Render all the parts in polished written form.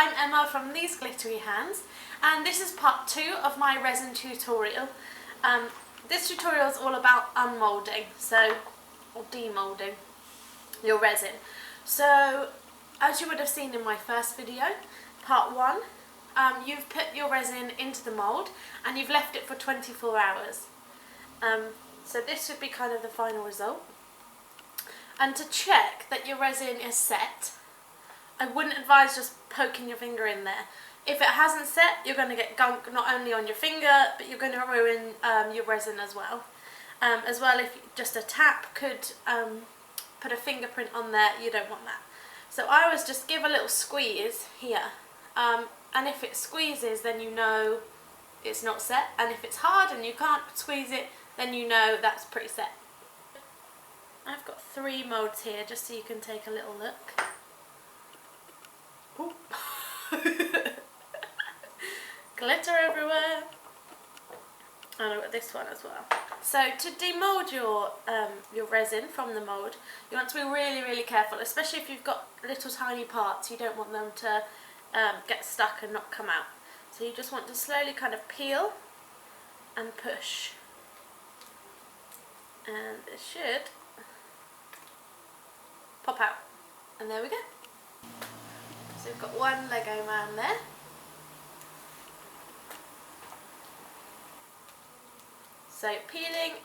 I'm Emma from Theseglitteryhands, and this is part 2 of my resin tutorial. This tutorial is all about unmoulding, or demoulding your resin. So, as you would have seen in my first video, part 1, you've put your resin into the mould and you've left it for 24 hours. So this would be kind of the final result. And to check that your resin is set, I wouldn't advise just poking your finger in there. If it hasn't set, you're going to get gunk not only on your finger, but you're going to ruin your resin as well. If just a tap could put a fingerprint on there, you don't want that. So I always just give a little squeeze here, and if it squeezes, then you know it's not set, and if it's hard and you can't squeeze it, then you know that's pretty set. I've got 3 moulds here just so you can take a little look. Glitter everywhere. And I've got this one as well. So to demould your resin from the mould, you want to be really, really careful, especially if you've got little tiny parts. You don't want them to get stuck and not come out. So you just want to slowly kind of peel and push. And it should pop out. And there we go. So we've got one Lego man there. So peeling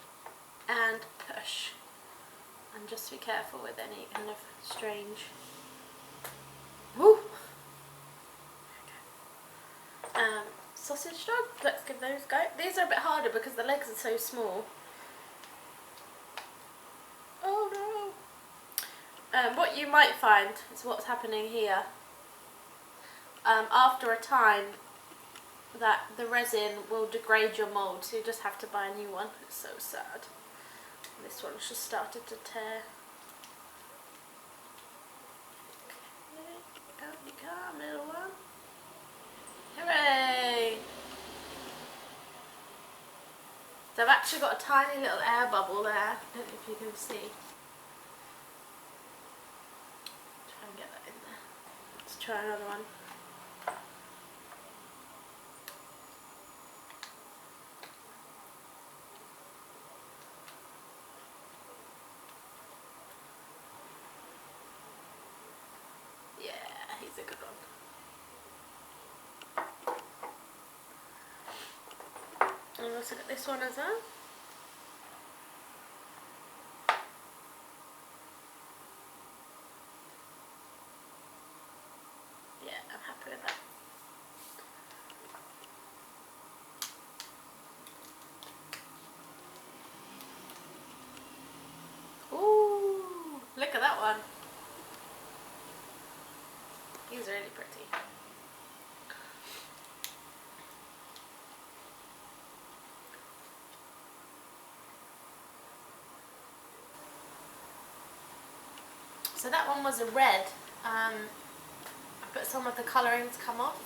and push. And just be careful with any kind of strange... Woo! Sausage dog, let's give those a go. These are a bit harder because the legs are so small. Oh no! What you might find is what's happening here. After a time, that the resin will degrade your mould, so you just have to buy a new one. It's so sad. This one's just started to tear. Okay, out you come, little one. Hooray! So I've actually got a tiny little air bubble there. I don't know if you can see. Try and get that in there. Let's try another one. Yeah, he's a good one. And we'll also got this one as well. Yeah, I'm happy with that. Ooh, look at that one. He's really pretty. So that one was a red. I put some of the colourings come off.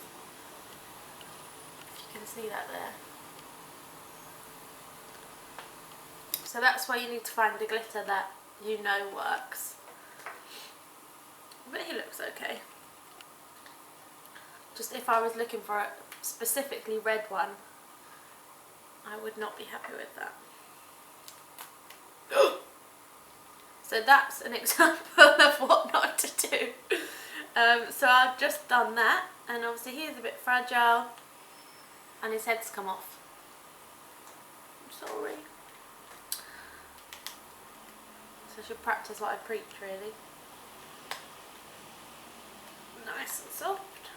If you can see that there. So that's why you need to find the glitter that you know works. But he looks okay. Just if I was looking for a specifically red one, I would not be happy with that. So that's an example of what not to do. So I've just done that, and obviously he is a bit fragile and his head's come off. I'm sorry. So I should practice what I preach, really. Nice and soft.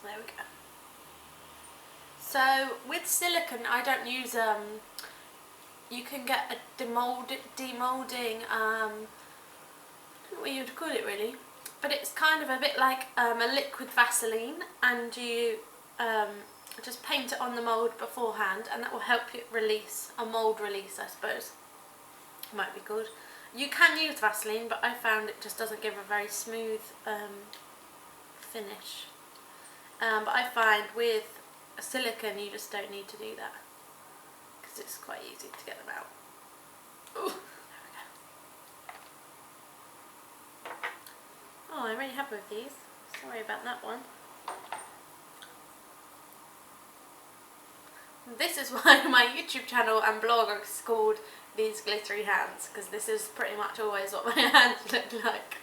There we go. So with silicone, I don't use you can get a demoulding, I don't know what you'd call it really, but it's kind of a bit like a liquid Vaseline, and you just paint it on the mould beforehand, and that will help it release, a mould release I suppose, might be called. You can use Vaseline, but I found it just doesn't give a very smooth finish. But I find with a silicone you just don't need to do that, because it's quite easy to get them out. Ooh, there we go. I'm really happy with these. Sorry about that one. This is why my YouTube channel and blog are called These Glittery Hands, because this is pretty much always what my hands look like.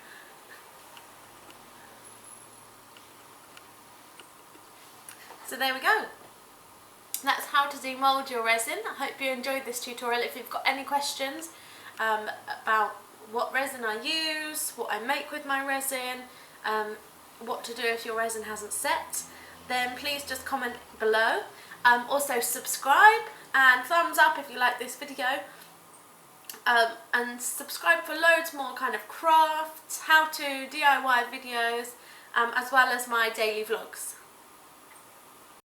So there we go. That's how to demould your resin. I hope you enjoyed this tutorial. If you've got any questions about what resin I use, what I make with my resin, what to do if your resin hasn't set, then please just comment below. Also subscribe and thumbs up if you like this video, and subscribe for loads more kind of crafts, how to DIY videos, as well as my daily vlogs.